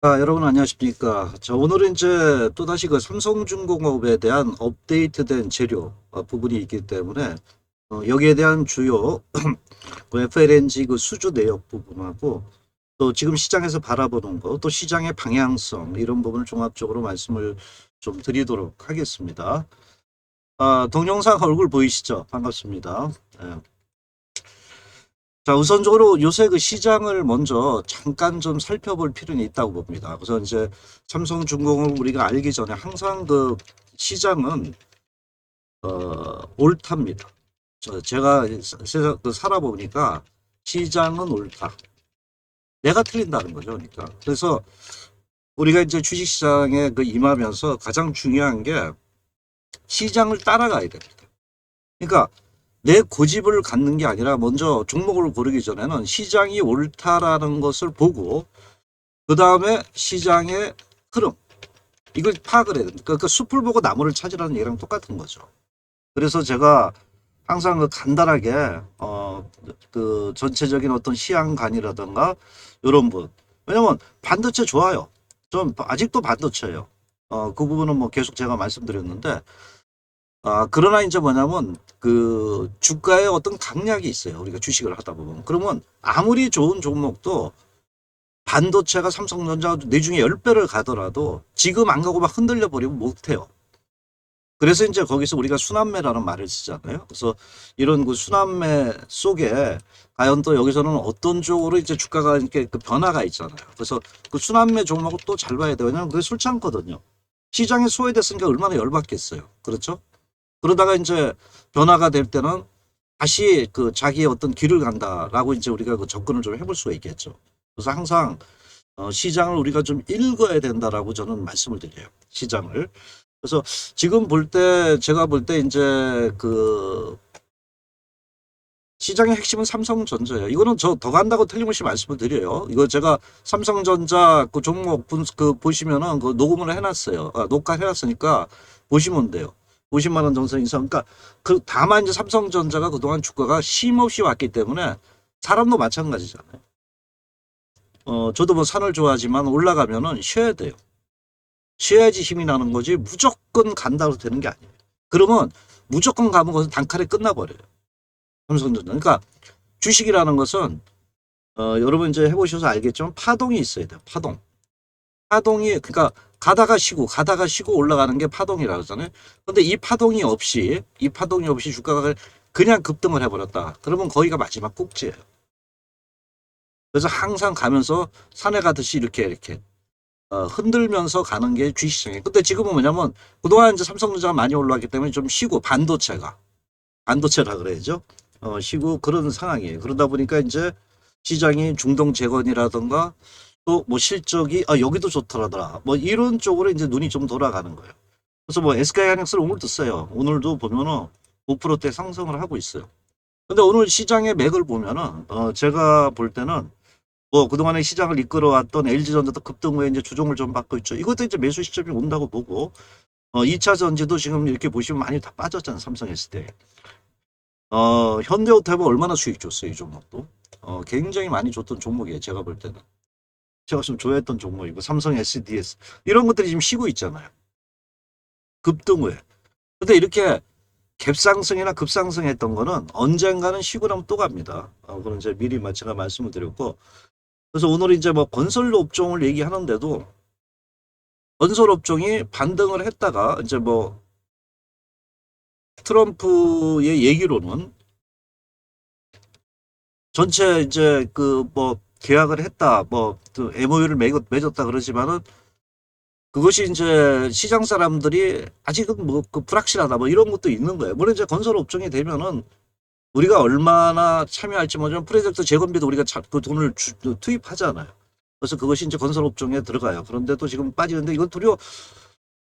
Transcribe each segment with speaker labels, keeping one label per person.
Speaker 1: 여러분 안녕하십니까. 오늘은 이제 또다시 그 삼성중공업에 대한 업데이트된 재료 부분이 있기 때문에 여기에 대한 주요 그 FLNG 그 수주 내역 부분하고 또 지금 시장에서 바라보는 거, 또 시장의 방향성 이런 부분을 종합적으로 말씀을 좀 드리도록 하겠습니다. 동영상 얼굴 보이시죠? 반갑습니다. 예. 자, 우선적으로 요새 그 시장을 먼저 잠깐 좀 살펴볼 필요는 있다고 봅니다. 그래서 이제 삼성중공을 우리가 알기 전에 항상 그 시장은 옳답니다. 제가 세상 그 살아보니까 시장은 옳다. 내가 틀린다는 거죠. 그러니까. 그래서 우리가 이제 주식시장에 그 임하면서 가장 중요한 게 시장을 따라가야 됩니다. 그러니까 내 고집을 갖는 게 아니라 먼저 종목을 고르기 전에는 시장이 옳다라는 것을 보고 그 다음에 시장의 흐름 이걸 파악을 해야 됩니다. 그 숲을 보고 나무를 찾으라는 얘기랑 똑같은 거죠. 그래서 제가 항상 그 간단하게 그 전체적인 어떤 시향관이라든가 이런 분 왜냐면 반도체 좋아요. 좀 아직도 반도체예요. 그 부분은 뭐 계속 제가 말씀드렸는데 그러나 이제 뭐냐면 그 주가에 어떤 강약이 있어요. 우리가 주식을 하다 보면 그러면 아무리 좋은 종목도 반도체가 삼성전자 내중에 10배를 가더라도 지금 안 가고 막 흔들려 버리면 못해요. 그래서 이제 거기서 우리가 순환매라는 말을 쓰잖아요. 그래서 이런 그 순환매 속에 과연 또 여기서는 어떤 쪽으로 이제 주가가 이렇게 그 변화가 있잖아요. 그래서 그 순환매 종목을 또 잘 봐야 돼요. 왜냐하면 그게 술지 않거든요. 시장에 소외됐으니까 얼마나 열받겠어요. 그렇죠? 그러다가 이제 변화가 될 때는 다시 그 자기의 어떤 길을 간다라고 이제 우리가 그 접근을 좀 해볼 수가 있겠죠. 그래서 항상 시장을 우리가 좀 읽어야 된다라고 저는 말씀을 드려요. 시장을. 그래서 지금 볼 때, 제가 볼 때 이제 그 시장의 핵심은 삼성전자예요. 이거는 저 더 간다고 틀림없이 말씀을 드려요. 이거 제가 삼성전자 그 종목 그 보시면은 그 녹음을 해놨어요. 녹화해놨으니까 보시면 돼요. 50만 원 정도 이상. 그러니까 그 다만 이제 삼성전자가 그동안 주가가 쉼없이 왔기 때문에 사람도 마찬가지잖아요. 저도 뭐 산을 좋아하지만 올라가면은 쉬어야 돼요. 쉬어야지 힘이 나는 거지 무조건 간다고 되는 게 아니에요. 그러면 무조건 가면 그것은 단칼에 끝나버려요. 삼성전자. 그러니까 주식이라는 것은 여러분 이제 해보셔서 알겠지만 파동이 있어야 돼요. 파동. 파동이 그러니까 가다가 쉬고 올라가는 게 파동이라고 하잖아요. 근데 이 파동이 없이 주가가 그냥 급등을 해버렸다. 그러면 거기가 마지막 꼭지예요. 그래서 항상 가면서 산에 가듯이 이렇게 흔들면서 가는 게 주식시장이에요. 근데 지금은 뭐냐면 그동안 이제 삼성전자가 많이 올라왔기 때문에 좀 쉬고 반도체라 그래야죠. 쉬고 그런 상황이에요. 그러다 보니까 이제 시장이 중동 재건이라든가 또 뭐 실적이 여기도 좋더라더라. 뭐 이런 쪽으로 이제 눈이 좀 돌아가는 거예요. 그래서 뭐 SK하이닉스를 오늘도 써요. 오늘도 보면은 5%대 상승을 하고 있어요. 근데 오늘 시장의 맥을 보면은 제가 볼 때는 뭐 그동안에 시장을 이끌어왔던 LG전자도 급등 후에 이제 주종을 좀 받고 있죠. 이것도 이제 매수 시점이 온다고 보고 2차 전지도 지금 이렇게 보시면 많이 다 빠졌잖아요. 삼성 SDI. 현대오타이버 얼마나 수익 줬어요, 이 종목도. 굉장히 많이 줬던 종목이에요, 제가 볼 때는. 제가 좀 좋아했던 종목이고, 삼성 SDS. 이런 것들이 지금 쉬고 있잖아요. 급등 후에. 근데 이렇게 갭상승이나 급상승했던 거는 언젠가는 쉬고 나면 또 갑니다. 그건 이제 미리 제가 말씀을 드렸고. 그래서 오늘 이제 뭐 건설 업종을 얘기하는데도 건설 업종이 반등을 했다가 이제 뭐 트럼프의 얘기로는 전체 이제 그 뭐 계약을 했다, 뭐그 MOU를 맺었다 그러지만은 그것이 이제 시장 사람들이 아직은 뭐 그 불확실하다 뭐 이런 것도 있는 거예요. 물론 이제 건설 업종이 되면은 우리가 얼마나 참여할지 모르지만 프로젝트 재건비도 우리가 그 돈을 투입하잖아요. 그래서 그것이 이제 건설 업종에 들어가요. 그런데도 지금 빠지는데 이건 도리어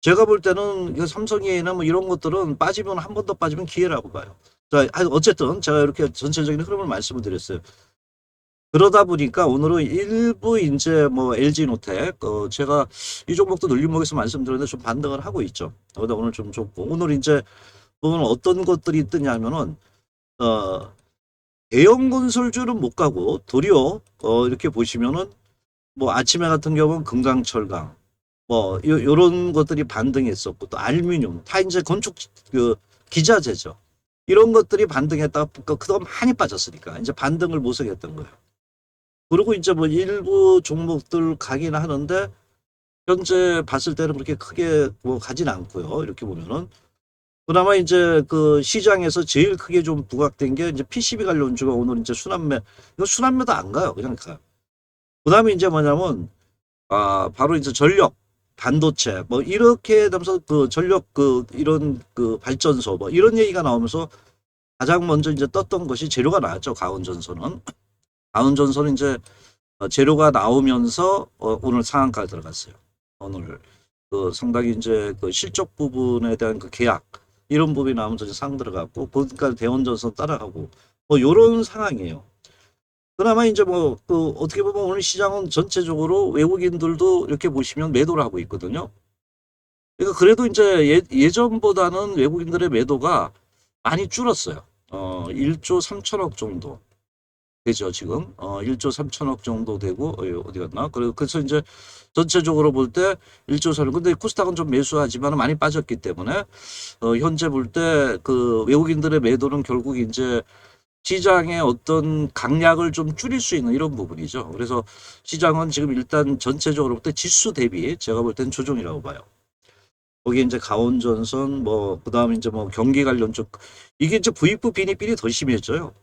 Speaker 1: 제가 볼 때는 삼성이나 뭐 이런 것들은 빠지면 한 번 더 빠지면 기회라고 봐요. 자, 어쨌든 제가 이렇게 전체적인 흐름을 말씀을 드렸어요. 그러다 보니까 오늘은 일부 이제 뭐 LG노텍 제가 이 종목도 늘림목에서 말씀드렸는데 좀 반등을 하고 있죠. 그러다 오늘 좀 좋고 오늘 이제 보면 어떤 것들이 뜨냐면은 어 대형 건설주는 못 가고 도리어 이렇게 보시면은 뭐 아침에 같은 경우는 금강철강 뭐 요런 것들이 반등했었고 또 알루미늄 다 이제 건축 그 기자재죠. 이런 것들이 반등했다가 그동안 많이 빠졌으니까 이제 반등을 모색했던 거예요. 그리고 이제 뭐 일부 종목들 가긴 하는데 현재 봤을 때는 그렇게 크게 뭐 가진 않고요. 이렇게 보면은 그나마 이제 그 시장에서 제일 크게 좀 부각된 게 이제 PCB 관련주가 오늘 이제 순환매 이거 순환매도 안 가요. 그냥 가요. 그다음에 이제 뭐냐면 바로 이제 전력 반도체 뭐 이렇게 되면서 그 전력 그 이런 그 발전소 뭐 이런 얘기가 나오면서 가장 먼저 이제 떴던 것이 재료가 나왔죠. 가온전선은. 가온전선은 이제 재료가 나오면서 오늘 상한가 들어갔어요. 오늘 그 상당히 이제 그 실적 부분에 대한 그 계약 이런 부분이 나오면서 이제 상 들어갔고 보니까 대원전선 따라가고 뭐 요런 상황이에요. 그나마 이제 뭐 그 어떻게 보면 오늘 시장은 전체적으로 외국인들도 이렇게 보시면 매도를 하고 있거든요. 그러니까 그래도 이제 예전보다는 외국인들의 매도가 많이 줄었어요. 1조 3천억 정도 되죠, 지금. 1조 3천억 정도 되고, 어디 갔나? 그래서 이제 전체적으로 볼 때 1조 4천 근데 코스닥은 좀 매수하지만 많이 빠졌기 때문에, 현재 볼 때 그 외국인들의 매도는 결국 이제 시장의 어떤 강약을 좀 줄일 수 있는 이런 부분이죠. 그래서 시장은 지금 일단 전체적으로 볼 때 지수 대비 제가 볼 땐 조정이라고 봐요. 거기 이제 가온전선 뭐 그다음에 이제 뭐 경기 관련 쪽 이게 이제 부익부 빈익빈이 더 심해져요.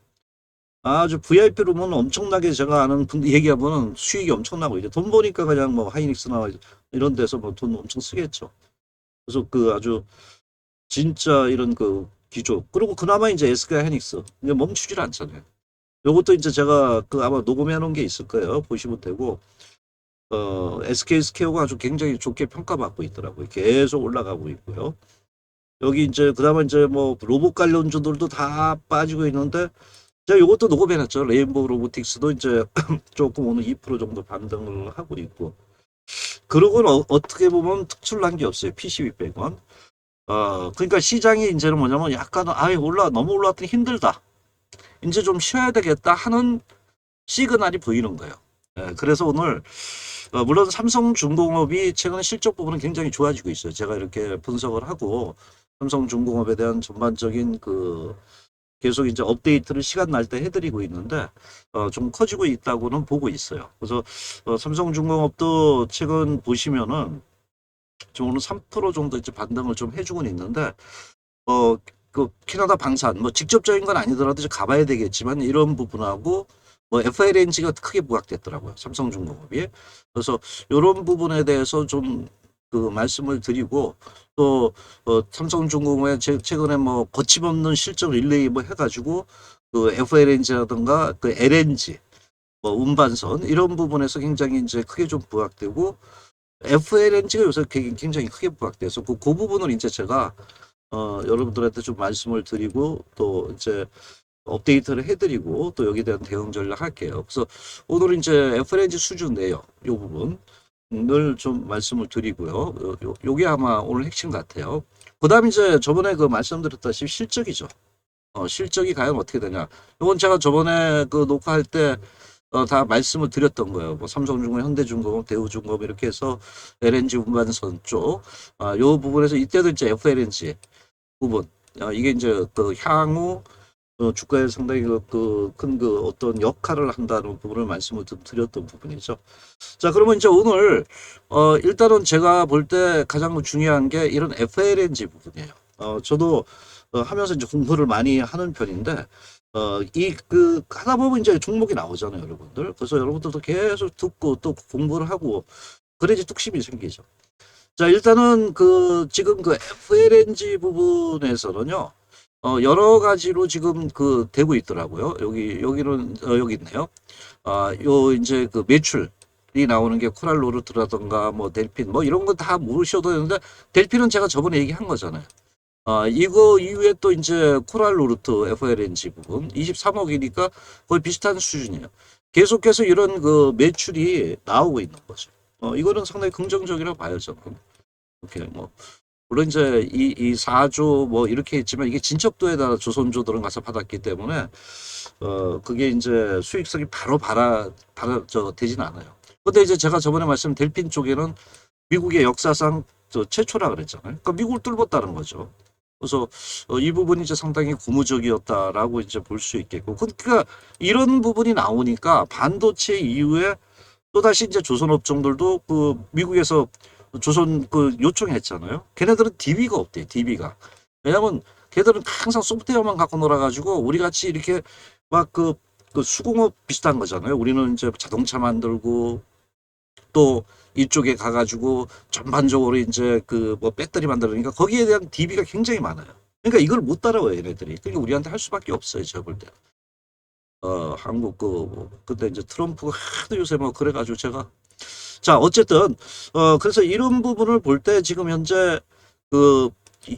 Speaker 1: 아주 VIP 룸은 엄청나게 제가 아는 분 얘기하면은 수익이 엄청나고 이제 돈 버니까 그냥 뭐 하이닉스나 이런 데서 뭐 돈 엄청 쓰겠죠. 그래서 그 아주 진짜 이런 그 기조 그리고 그나마 이제 SK 하이닉스 이제 멈추질 않잖아요. 요것도 이제 제가 그 아마 녹음해 놓은 게 있을 거예요. 보시면 되고 SK 스퀘어가 아주 굉장히 좋게 평가받고 있더라고요. 계속 올라가고 있고요. 여기 이제 그다음에 이제 뭐 로봇 관련주들도 다 빠지고 있는데 제가 요것도 녹음해놨죠. 레인보우 로보틱스도 이제 조금 오늘 2% 정도 반등을 하고 있고 그러고는 어떻게 보면 특출난 게 없어요. PCB 빼곤. 그러니까 시장이 이제는 뭐냐면 약간 너무 올라왔더니 힘들다. 이제 좀 쉬어야 되겠다 하는 시그널이 보이는 거예요. 그래서 오늘 물론 삼성중공업이 최근 실적 부분은 굉장히 좋아지고 있어요. 제가 이렇게 분석을 하고 삼성중공업에 대한 전반적인 그 계속 이제 업데이트를 시간 날 때 해드리고 있는데 좀 커지고 있다고는 보고 있어요. 그래서 삼성중공업도 최근 보시면은 좀 오늘 3% 정도 이제 반등을 좀 해주고는 있는데 그 캐나다 방산 뭐 직접적인 건 아니더라도 이제 가봐야 되겠지만 이런 부분하고 뭐 FLNG가 크게 부각됐더라고요. 삼성중공업이. 그래서 이런 부분에 대해서 좀 그 말씀을 드리고 또 삼성중공업에 최근에 뭐 거침없는 실적 릴레이 뭐 해가지고 그 FLNG라든가 그 LNG 뭐 운반선 이런 부분에서 굉장히 이제 크게 좀 부각되고 FLNG가 요새 굉장히 크게 부각돼서 그 부분을 이제 제가 여러분들한테 좀 말씀을 드리고 또 이제 업데이트를 해드리고 또 여기에 대한 대응 전략 할게요. 그래서 오늘은 이제 FLNG 수준 내요. 이 부분을 좀 말씀을 드리고요. 요게 아마 오늘 핵심 같아요. 그다음 이제 저번에 그 말씀드렸다시피 실적이죠. 실적이 과연 어떻게 되냐. 이건 제가 저번에 그 녹화할 때 다 말씀을 드렸던 거예요. 뭐 삼성중공업, 현대중공업, 대우중공업 이렇게 해서 LNG 운반선 쪽, 요 부분에서 이때도 이제 FLNG 부분, 이게 이제 그 향후 주가에 상당히 큰 어떤 역할을 한다는 부분을 말씀을 드렸던 부분이죠. 자, 그러면 이제 오늘 일단은 제가 볼 때 가장 중요한 게 이런 FLNG 부분이에요. 저도 하면서 이제 공부를 많이 하는 편인데 이 그 하다 보면 이제 종목이 나오잖아요, 여러분들. 그래서 여러분들도 계속 듣고 또 공부를 하고 그래야지 뚝심이 생기죠. 자, 일단은 그 지금 그 FLNG 부분에서는요. 여러 가지로 지금 그 되고 있더라고요. 여기는 여기 있네요. 요 이제 그 매출이 나오는 게 코랄로르트라던가 뭐 델핀 뭐 이런 거 다 모르셔도 되는데 델핀은 제가 저번에 얘기한 거잖아요. 이거 이후에 또 이제 코랄로르트 FLNG 부분 23억이니까 거의 비슷한 수준이에요. 계속해서 이런 그 매출이 나오고 있는 거죠. 이거는 상당히 긍정적이라고 봐요, 저는. 이렇게 뭐 물론 이제 이 4조 뭐 이렇게 했지만 이게 진척도에다 조선조들은 가서 받았기 때문에 그게 이제 수익성이 바로 저 되진 않아요. 근데 이제 제가 저번에 말씀 델핀 쪽에는 미국의 역사상 최초라 그랬잖아요. 그러니까 미국을 뚫었다는 거죠. 그래서 이 부분이 이제 상당히 고무적이었다라고 이제 볼 수 있겠고, 그러니까 이런 부분이 나오니까 반도체 이후에 또다시 이제 조선 업종들도 그 미국에서 조선 그 요청했잖아요. 걔네들은 DB가 없대요. DB가. 왜냐면 걔들은 항상 소프트웨어만 갖고 놀아가지고 우리 같이 이렇게 막 그 수공업 비슷한 거잖아요. 우리는 이제 자동차 만들고 또 이쪽에 가가지고 전반적으로 이제 그 뭐 배터리 만들으니까 거기에 대한 DB가 굉장히 많아요. 그러니까 이걸 못 따라와요, 얘네들이. 그러니까 우리한테 할 수밖에 없어요, 제가 볼 때. 한국 근데 이제 트럼프가 하도 요새 뭐 그래가지고 제가 자 어쨌든 그래서 이런 부분을 볼 때 지금 현재 그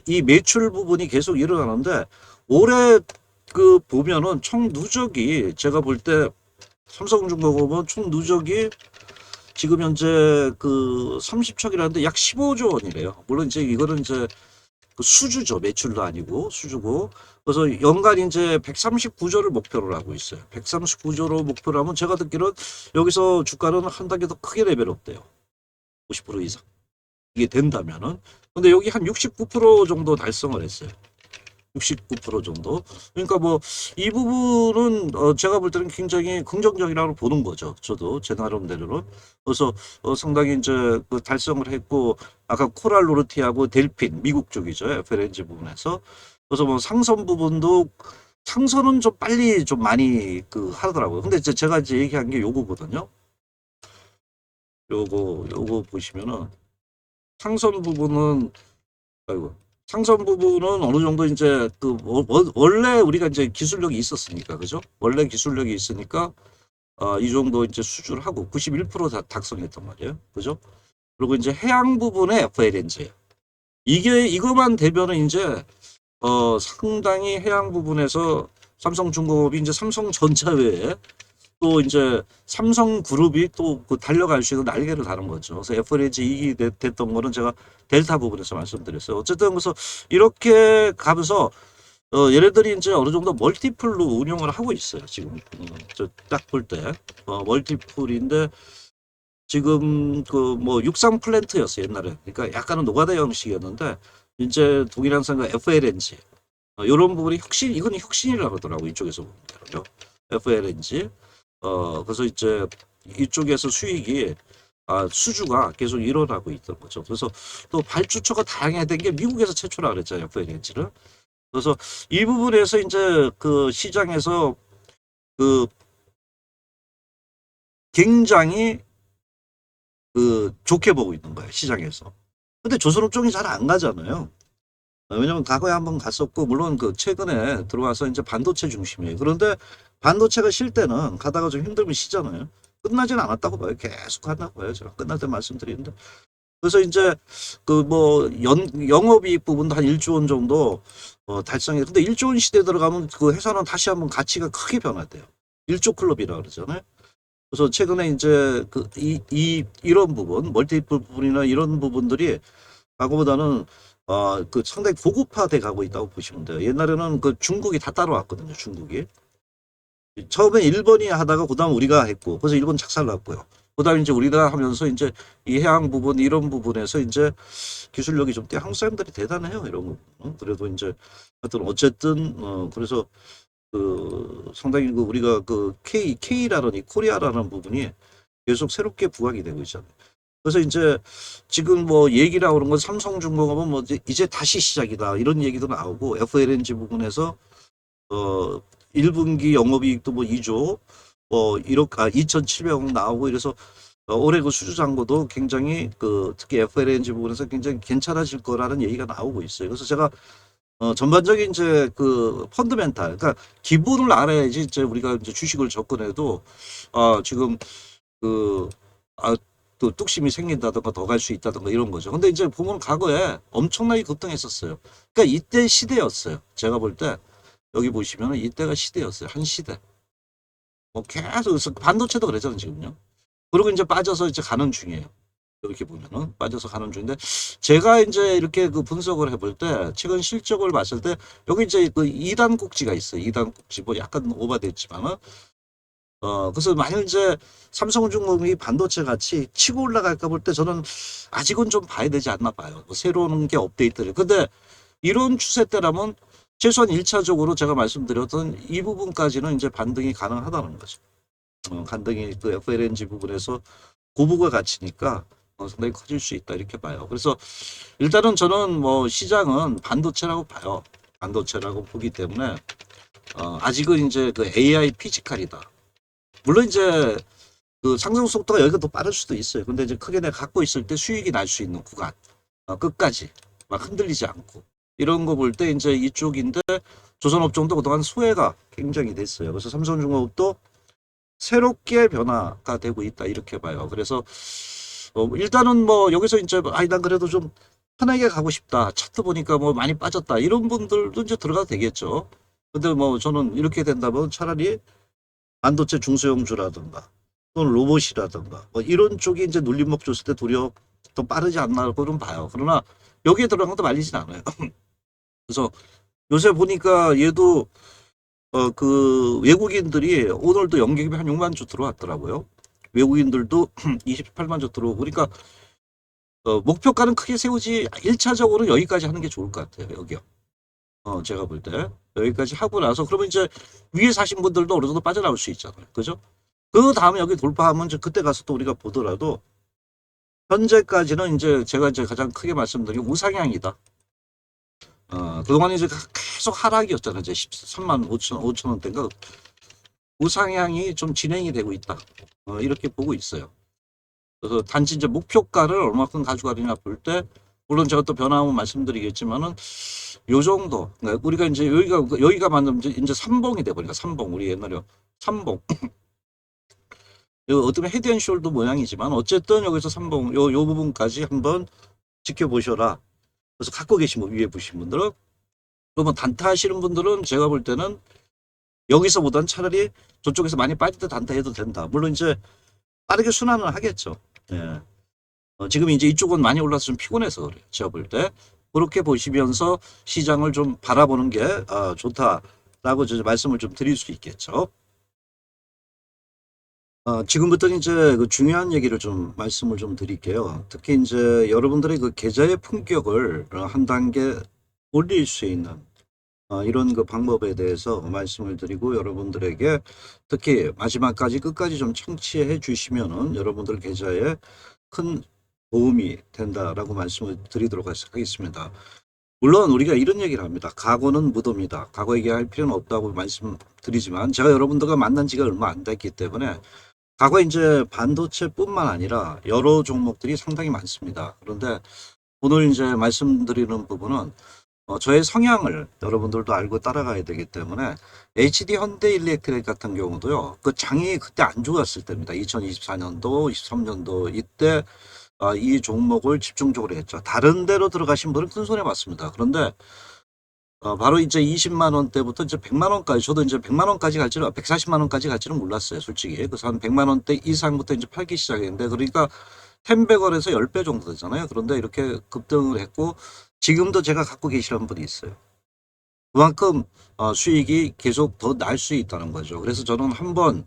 Speaker 1: 이 매출 부분이 계속 일어나는데 올해 그 보면은 총 누적이 제가 볼 때 삼성중공업은 총 누적이 지금 현재 그 30척이라는데 약 15조 원이래요. 물론 이제 이거는 이제 그 수주죠. 매출도 아니고 수주고. 그래서 연간 이제 139조를 목표로 하고 있어요. 139조로 목표로 하면 제가 듣기로는 여기서 주가는 한 단계 더 크게 레벨업돼요. 50% 이상. 이게 된다면은. 근데 여기 한 69% 정도 달성을 했어요. 69% 정도. 그러니까 뭐 이 부분은 제가 볼 때는 굉장히 긍정적이라고 보는 거죠. 저도 제 나름대로는. 그래서 상당히 이제 그 달성을 했고 아까 코랄 로르티하고 델핀 미국 쪽이죠. FLNG 부분에서. 그래서 뭐 상선 부분도 상선은 좀 빨리 좀 많이 그 하더라고요. 근데 이제 제가 이제 얘기한 게 요거거든요. 요거 보시면은 상선 부분은 아이고. 상선 부분은 어느 정도 이제 그 원래 우리가 이제 기술력이 있었으니까 그죠? 원래 기술력이 있으니까 이 정도 이제 수주를 하고 91% 달성했단 말이에요. 그죠? 그리고 이제 해양 부분에 FLNG 이게 이거만 되면은 이제 상당히 해양 부분에서 삼성중공업이 이제 삼성전자 외에 또 이제 삼성그룹이 또 그 달려갈 수 있는 날개를 다는 거죠. 그래서 FLNG 이익이 됐던 거는 제가 델타 부분에서 말씀드렸어요. 어쨌든 그래서 이렇게 가면서 얘네들이 이제 어느 정도 멀티플로 운영을 하고 있어요. 지금 저딱 볼 때 멀티플인데 지금 그 뭐 육상 플랜트였어요 옛날에. 그러니까 약간은 노가다 형식이었는데 이제 동일항상과 FLNG 이런 부분이 혁신 이건 혁신이라고 하더라고 이쪽에서 보면 그죠? FLNG 그래서 이제 이쪽에서 수익이 수주가 계속 일어나고 있던 거죠. 그래서 또 발주처가 다양해야 된 게 미국에서 최초라 그랬잖아요. FLNG를. 그래서 이 부분에서 이제 그 시장에서 그 굉장히 그 좋게 보고 있는 거예요. 시장에서. 근데 조선업종이 잘 안 가잖아요. 왜냐면 과거에 한번 갔었고 물론 그 최근에 들어와서 이제 반도체 중심이에요. 그런데 반도체가 쉴 때는 가다가 좀 힘들면 쉬잖아요. 끝나진 않았다고 봐요. 계속 간다고 봐요. 제가 끝날 때 말씀드리는데. 그래서 이제 그 뭐 영업이익 부분도 한 1조 원 정도 달성해. 근데 1조 원 시대에 들어가면 그 회사는 다시 한번 가치가 크게 변화돼요. 1조 클럽이라 그러잖아요. 그래서 최근에 이제 이런 부분, 멀티플 부분이나 이런 부분들이 과거보다는 그 상당히 고급화돼 가고 있다고 보시면 돼요. 옛날에는 그 중국이 다 따라왔거든요. 중국이. 처음에 일본이 하다가 그다음 우리가 했고 그래서 일본 착살났고요. 그다음에 이제 우리가 하면서 이제 이 해양 부분 이런 부분에서 이제 기술력이 좀 한국 사람들이 대단해요. 이런 거. 그래도 이제 하여튼 어쨌든 그래서 그 상당히 그 우리가 그 K라는 코리아라는 부분이 계속 새롭게 부각이 되고 있잖아요. 그래서 이제 지금 뭐 얘기 나오는 건 삼성중공업은 뭐 이제 다시 시작이다 이런 얘기도 나오고 FLNG 부분에서 어 1분기 영업이익도 뭐 2조 뭐 1억 2,700억 나오고 이래서 올해 그 수주 잔고도 굉장히 그 특히 FLNG 부분에서 굉장히 괜찮아질 거라는 얘기가 나오고 있어요. 그래서 제가 전반적인 이제 그 펀드멘탈, 그러니까 기본을 알아야지 이제 우리가 이제 주식을 접근해도 지금 그 또 뚝심이 생긴다던가 더 갈 수 있다던가 이런 거죠. 근데 이제 보면 과거에 엄청나게 급등했었어요. 그러니까 이때 시대였어요. 제가 볼 때 여기 보시면 이때가 시대였어요. 한 시대. 뭐 계속 반도체도 그랬잖아요, 지금요. 그리고 이제 빠져서 이제 가는 중이에요. 이렇게 보면은 빠져서 가는 중인데 제가 이제 이렇게 그 분석을 해볼 때 최근 실적을 봤을 때 여기 이제 그 2단 꼭지가 있어요. 2단 꼭지 뭐 약간 오버됐지만은 그래서 만약 이제 삼성중공업이 반도체 같이 치고 올라갈까 볼 때 저는 아직은 좀 봐야 되지 않나 봐요. 뭐 새로운 게 업데이트를. 근데 이런 추세 때라면 최소한 1차적으로 제가 말씀드렸던 이 부분까지는 이제 반등이 가능하다는 거죠. 반등이 그 FLNG 부분에서 고부가 가치니까 상당히 커질 수 있다 이렇게 봐요. 그래서 일단은 저는 뭐 시장은 반도체라고 봐요. 반도체라고 보기 때문에 아직은 이제 그 AI 피지컬이다. 물론 이제 그 상승 속도가 여기가 더 빠를 수도 있어요. 근데 이제 크게 내가 갖고 있을 때 수익이 날 수 있는 구간, 끝까지 막 흔들리지 않고 이런 거 볼 때 이제 이쪽인데 조선업종도 그동안 소외가 굉장히 됐어요. 그래서 삼성중공업도 새롭게 변화가 되고 있다 이렇게 봐요. 그래서 일단은 뭐 여기서 이제 난 그래도 좀 편하게 가고 싶다. 차트 보니까 뭐 많이 빠졌다. 이런 분들도 이제 들어가도 되겠죠. 근데 뭐 저는 이렇게 된다면 차라리 반도체 중소형주라든가 또는 로봇이라든가 뭐 이런 쪽이 이제 눌림목 줬을 때 도리어 더 빠르지 않나고는 봐요. 그러나 여기에 들어간 것도 말리진 않아요. 그래서 요새 보니까 얘도 그 외국인들이 오늘도 연객이 한 6만 주 들어왔더라고요. 외국인들도 28만 주 들어오고 그러니까 목표가는 크게 세우지 1차적으로 여기까지 하는 게 좋을 것 같아요. 여기요. 제가 볼 때 여기까지 하고 나서 그러면 이제 위에 사신 분들도 어느 정도 빠져나올 수 있잖아요. 그죠? 그 다음에 여기 돌파하면 이제 그때 가서 또 우리가 보더라도 현재까지는 이제 제가 이제 가장 크게 말씀드린 우상향이다. 그동안 이제 계속 하락이었잖아요. 이제 13만 5천 원대인가 우상향이 좀 진행이 되고 있다. 이렇게 보고 있어요. 그래서 단지 이제 목표가를 얼마큼 가져가느냐 볼 때 물론 제가 또 변화하면 말씀드리겠지만은 요 정도. 그러니까 우리가 이제 여기가 만들면 이제 삼봉이 돼 버리니까 삼봉 우리 옛날에 삼봉. 어떻게 보면 헤드앤숄더 모양이지만 어쨌든 여기서 삼봉 요 부분까지 한번 지켜보셔라. 그래서 갖고 계신 분 위에 보신 분들은 그러면 단타 하시는 분들은 제가 볼 때는 여기서보단 차라리 저쪽에서 많이 빠질 때 단타해도 된다. 물론 이제 빠르게 순환을 하겠죠. 예. 지금 이제 이쪽은 많이 올라서 좀 피곤해서 그래요. 제가 볼 때. 그렇게 보시면서 시장을 좀 바라보는 게 좋다라고 말씀을 좀 드릴 수 있겠죠. 지금부터는 이제 그 중요한 얘기를 좀 말씀을 좀 드릴게요. 특히 이제 여러분들의 그 계좌의 품격을 한 단계 올릴 수 있는 이런 그 방법에 대해서 말씀을 드리고 여러분들에게 특히 마지막까지 끝까지 좀 청취해 주시면은 여러분들 계좌에 큰 도움이 된다라고 말씀을 드리도록 하겠습니다. 물론 우리가 이런 얘기를 합니다. 과거는 무덤이다. 과거 얘기할 필요는 없다고 말씀드리지만 제가 여러분들과 만난 지가 얼마 안 됐기 때문에 과거에 이제 반도체뿐만 아니라 여러 종목들이 상당히 많습니다. 그런데 오늘 이제 말씀드리는 부분은 저의 성향을 여러분들도 알고 따라가야 되기 때문에 HD 현대일렉트릭 같은 경우도요. 그 장이 그때 안 좋았을 때입니다. 2024년도, 23년도 이때 이 종목을 집중적으로 했죠. 다른 데로 들어가신 분은 큰 손해 봤습니다. 그런데 바로 이제 20만 원대부터 이제 100만 원까지 저도 이제 100만 원까지 갈지는 140만 원까지 갈지는 몰랐어요, 솔직히. 그래서 한 100만 원대 이상부터 이제 팔기 시작했는데 그러니까 10배걸에서 10배 정도 되잖아요. 그런데 이렇게 급등을 했고 지금도 제가 갖고 계시는 분이 있어요. 그만큼 수익이 계속 더 날 수 있다는 거죠. 그래서 저는 한번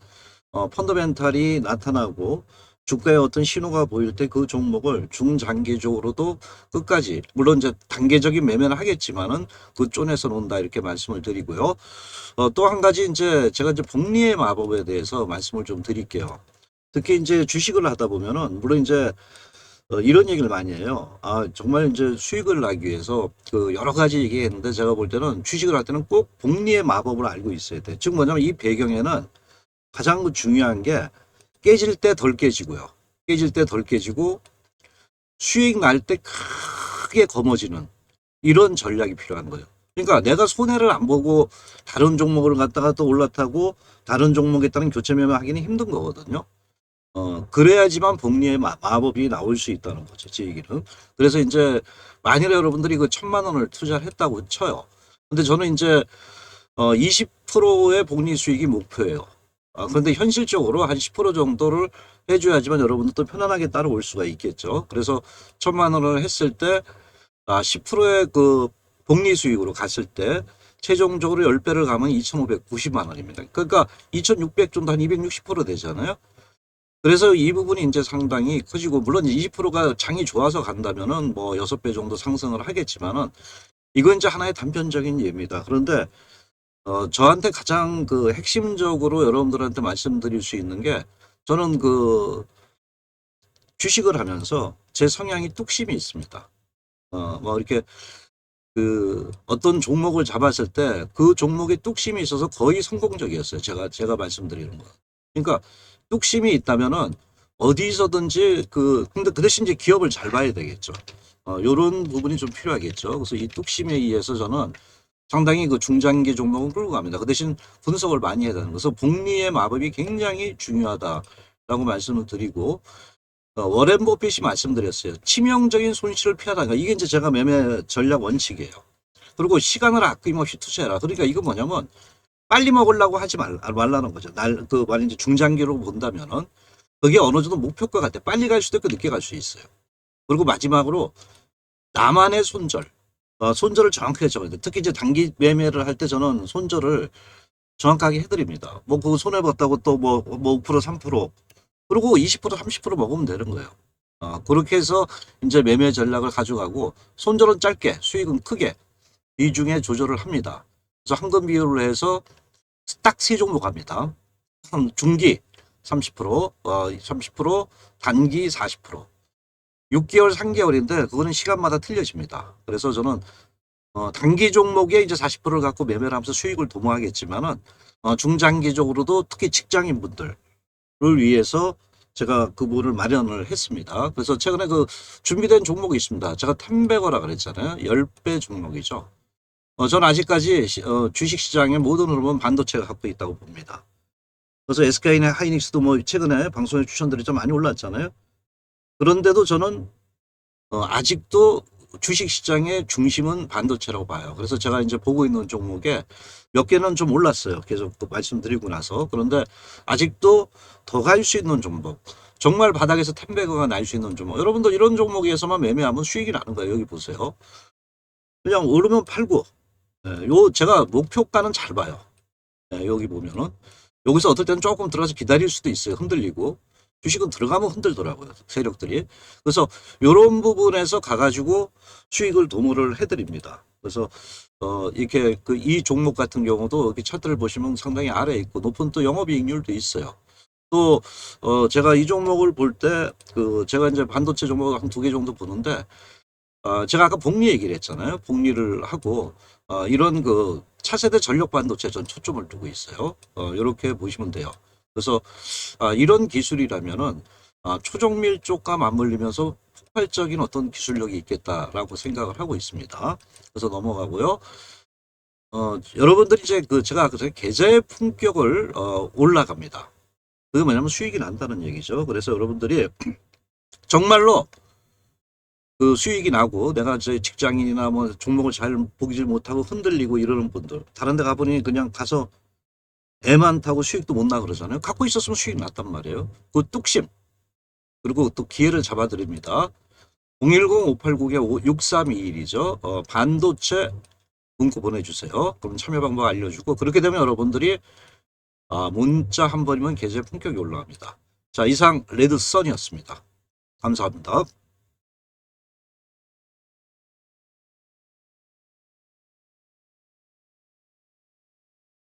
Speaker 1: 펀더멘탈이 나타나고 주가에 어떤 신호가 보일 때 그 종목을 중장기적으로도 끝까지 물론 이제 단계적인 매매는 하겠지만은 그 쫀에서 논다 이렇게 말씀을 드리고요. 또 한 가지 이제 제가 이제 복리의 마법에 대해서 말씀을 좀 드릴게요. 특히 이제 주식을 하다 보면은 물론 이제 이런 얘기를 많이 해요. 정말 이제 수익을 나기 위해서 그 여러 가지 얘기했는데 제가 볼 때는 주식을 할 때는 꼭 복리의 마법을 알고 있어야 돼. 즉 뭐냐면 이 배경에는 가장 중요한 게 깨질 때 덜 깨지고요. 깨질 때 덜 깨지고 수익 날 때 크게 거머쥐는 이런 전략이 필요한 거예요. 그러니까 내가 손해를 안 보고 다른 종목을 갖다가 또 올라타고 다른 종목에 따른 교체 매매하기는 힘든 거거든요. 그래야지만 복리의 마법이 나올 수 있다는 거죠. 제 얘기는. 그래서 이제 만일에 여러분들이 그 1,000만 원을 투자를 했다고 쳐요. 근데 저는 이제 20%의 복리 수익이 목표예요. 그런데 현실적으로 한 10% 정도를 해줘야지만 여러분들도 편안하게 따라올 수가 있겠죠. 그래서 1,000만 원을 했을 때 10%의 그 복리 수익으로 갔을 때 최종적으로 10배를 가면 2,590만 원입니다. 그러니까 2,600 정도 한 260% 되잖아요. 그래서 이 부분이 이제 상당히 커지고, 물론 20%가 장이 좋아서 간다면은 뭐 6배 정도 상승을 하겠지만은 이건 이제 하나의 단편적인 예입니다. 그런데 저한테 가장 그 핵심적으로 여러분들한테 말씀드릴 수 있는 게, 저는 그 주식을 하면서 제 성향이 뚝심이 있습니다. 뭐 이렇게 그 어떤 종목을 잡았을 때 그 종목에 뚝심이 있어서 거의 성공적이었어요. 제가 말씀드리는 거. 그러니까 뚝심이 있다면은 어디서든지 근데 그 대신 이제 기업을 잘 봐야 되겠죠. 요런 부분이 좀 필요하겠죠. 그래서 이 뚝심에 의해서 저는 상당히 그 중장기 종목은 끌고 갑니다. 그 대신 분석을 많이 해야 되는 거죠. 그래서 복리의 마법이 굉장히 중요하다라고 말씀을 드리고, 워렌 버핏이 말씀드렸어요. 치명적인 손실을 피하다가, 이게 이제 제가 매매 전략 원칙이에요. 그리고 시간을 아낌없이 투자해라. 그러니까 이거 뭐냐면 빨리 먹으려고 하지 말라는 거죠. 만약 이제 중장기로 본다면은 그게 어느 정도 목표가 같아. 빨리 갈 수도 있고 늦게 갈 수 있어요. 그리고 마지막으로 나만의 손절. 손절을 정확하게 적어야 돼. 특히 이제 단기 매매를 할 때 저는 손절을 정확하게 해드립니다. 뭐 그 손해 봤다고 또 뭐 5%, 3%, 그리고 20%, 30% 먹으면 되는 거예요. 그렇게 해서 이제 매매 전략을 가져가고, 손절은 짧게, 수익은 크게 비중에 조절을 합니다. 그래서 황금 비율로 해서 딱 세 종목 합니다. 중기 30%, 30%, 단기 40%. 6개월, 3개월인데 그거는 시간마다 틀려집니다. 그래서 저는 단기 종목에 이제 40%를 갖고 매매를 하면서 수익을 도모하겠지만은 중장기적으로도 특히 직장인분들을 위해서 제가 그 부분을 마련을 했습니다. 그래서 최근에 그 준비된 종목이 있습니다. 제가 템베거라 그랬잖아요. 10배 종목이죠. 저는 아직까지 주식시장의 모든 흐름은 반도체가 갖고 있다고 봅니다. 그래서 SK나 하이닉스도 뭐 최근에 방송에 추천드렸죠. 많이 올랐잖아요. 그런데도 저는 아직도 주식시장의 중심은 반도체라고 봐요. 그래서 제가 이제 보고 있는 종목에 몇 개는 좀 올랐어요. 계속 또 말씀드리고 나서. 그런데 아직도 더 갈 수 있는 종목, 정말 바닥에서 템베거가 날 수 있는 종목, 여러분들 이런 종목에서만 매매하면 수익이 나는 거예요. 여기 보세요. 그냥 오르면 팔고, 제가 목표가는 잘 봐요. 여기 보면은 여기서 어떨 때는 조금 들어가서 기다릴 수도 있어요. 흔들리고. 주식은 들어가면 흔들더라고요. 세력들이. 그래서 이런 부분에서 가가지고 수익을 도모를 해드립니다. 그래서 이렇게 이 종목 같은 경우도 이렇게 차트를 보시면 상당히 아래에 있고 높은 또 영업이익률도 있어요. 또 제가 이 종목을 볼 때 제가 이제 반도체 종목을 한 2개 정도 보는데, 제가 아까 복리 얘기를 했잖아요. 복리를 하고 이런 그 차세대 전력 반도체 전 초점을 두고 있어요. 이렇게 보시면 돼요. 그래서 이런 기술이라면은 초정밀 쪽과 맞물리면서 폭발적인 어떤 기술력이 있겠다라고 생각을 하고 있습니다. 그래서 넘어가고요. 여러분들이 이제 제가 계좌의 품격을 올라갑니다. 그게 뭐냐면 수익이 난다는 얘기죠. 그래서 여러분들이 정말로 그 수익이 나고 내가 제 직장인이나 뭐 종목을 잘 보질 못하고 흔들리고 이러는 분들, 다른 데 가보니 그냥 가서 애만 타고 수익도 못 나 그러잖아요. 갖고 있었으면 수익 났단 말이에요. 그 뚝심, 그리고 또 기회를 잡아드립니다. 010-589-6321이죠. 반도체 문구 보내주세요. 그럼 참여 방법 알려주고, 그렇게 되면 여러분들이 문자 한 번이면 계좌에 품격이 올라갑니다. 자, 이상 레드썬이었습니다. 감사합니다.